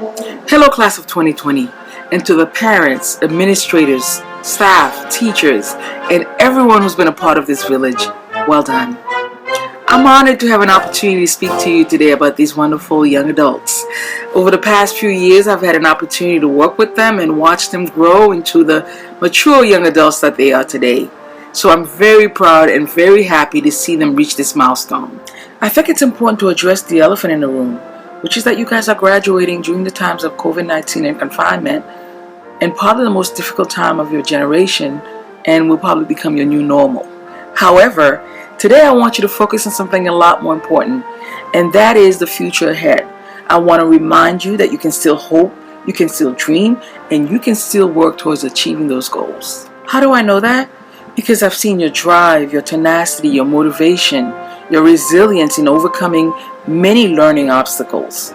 Hello, class of 2020, and to the parents, administrators, staff, teachers, and everyone who's been a part of this village, well done. I'm honored to have an opportunity to speak to you today about these wonderful young adults. Over the past few years, I've had an opportunity to work with them and watch them grow into the mature young adults that they are today. So I'm very proud and very happy to see them reach this milestone. I think it's important to address the elephant in the room, which is that you guys are graduating during the times of COVID-19 and confinement, and probably the most difficult time of your generation, and will probably become your new normal. However, today I want you to focus on something a lot more important, and that is the future ahead. I want to remind you that you can still hope, you can still dream, and you can still work towards achieving those goals. How do I know that? Because I've seen your drive, your tenacity, your motivation, your resilience in overcoming many learning obstacles.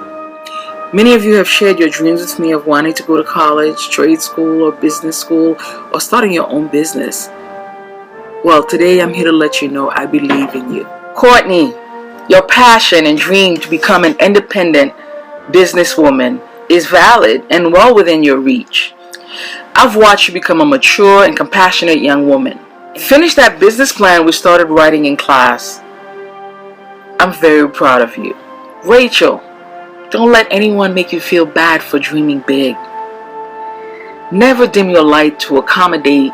Many of you have shared your dreams with me of wanting to go to college, trade school, or business school, or starting your own business. Well, today I'm here to let you know I believe in you. Courtney, your passion and dream to become an independent businesswoman is valid and well within your reach. I've watched you become a mature and compassionate young woman. Finish that business plan we started writing in class. I'm very proud of you. Rachel, don't let anyone make you feel bad for dreaming big. Never dim your light to accommodate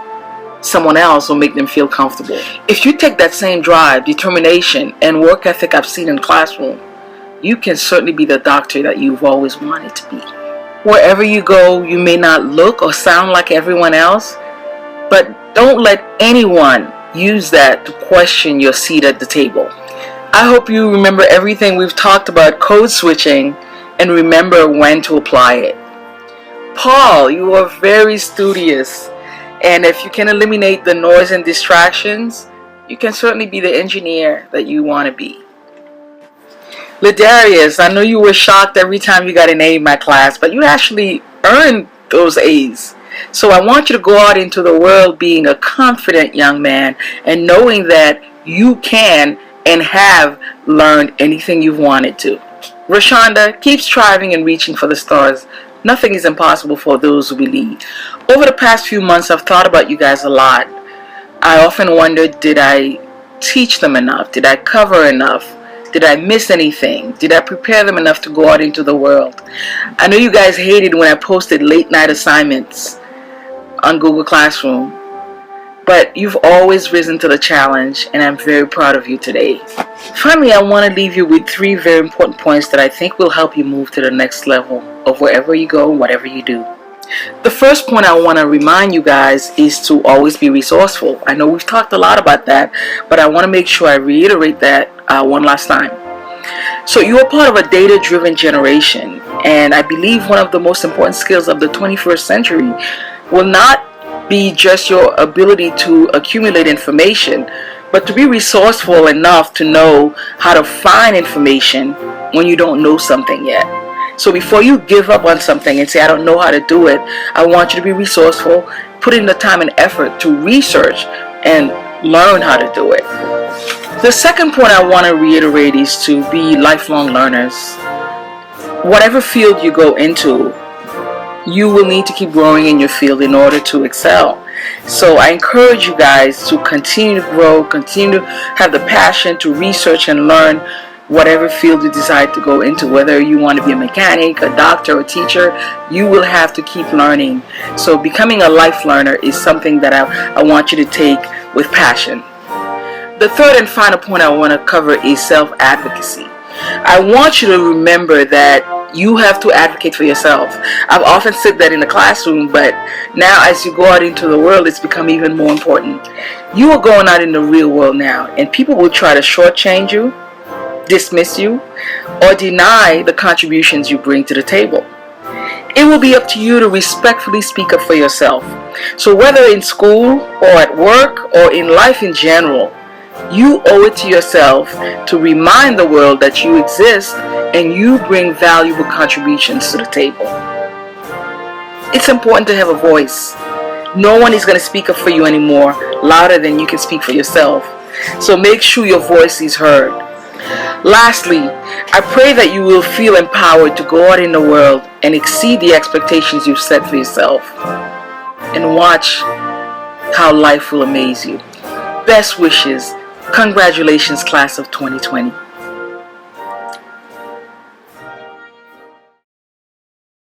someone else or make them feel comfortable. If you take that same drive, determination, and work ethic I've seen in the classroom, you can certainly be the doctor that you've always wanted to be. Wherever you go, you may not look or sound like everyone else, but don't let anyone use that to question your seat at the table. I hope you remember everything we've talked about code switching and remember when to apply it. Paul, you are very studious, and if you can eliminate the noise and distractions, you can certainly be the engineer that you want to be. Ladarius, I know you were shocked every time you got an A in my class, but you actually earned those A's. So I want you to go out into the world being a confident young man and knowing that you can and have learned anything you've wanted to. Rashonda, keep striving and reaching for the stars. Nothing is impossible for those who believe. Over the past few months, I've thought about you guys a lot. I often wondered, did I teach them enough? Did I cover enough? Did I miss anything? Did I prepare them enough to go out into the world? I know you guys hated when I posted late night assignments on Google Classroom, but you've always risen to the challenge, and I'm very proud of you today. Finally, I want to leave you with 3 very important points that I think will help you move to the next level of wherever you go, whatever you do. The first point I want to remind you guys is to always be resourceful. I know we've talked a lot about that, but I want to make sure I reiterate that one last time. So you are part of a data-driven generation, and I believe one of the most important skills of the 21st century will not be just your ability to accumulate information, but to be resourceful enough to know how to find information when you don't know something yet. So before you give up on something and say, I don't know how to do it, I want you to be resourceful, put in the time and effort to research and learn how to do it. The second point I want to reiterate is to be lifelong learners. Whatever field you go into, you will need to keep growing in your field in order to excel. So I encourage you guys to continue to grow, continue to have the passion to research and learn whatever field you decide to go into. Whether you want to be a mechanic, a doctor, a teacher, you will have to keep learning. So becoming a life learner is something that I want you to take with passion. The third and final point I want to cover is self-advocacy. I want you to remember that you have to advocate for yourself. I've often said that in the classroom, but now as you go out into the world, it's become even more important. You are going out in the real world now, and people will try to shortchange you, dismiss you, or deny the contributions you bring to the table. It will be up to you to respectfully speak up for yourself. So whether in school or at work or in life in general, you owe it to yourself to remind the world that you exist and you bring valuable contributions to the table. It's important to have a voice. No one is going to speak up for you anymore louder than you can speak for yourself. So make sure your voice is heard. Lastly, I pray that you will feel empowered to go out in the world and exceed the expectations you've set for yourself, and watch how life will amaze you. Best wishes. Congratulations, class of 2020.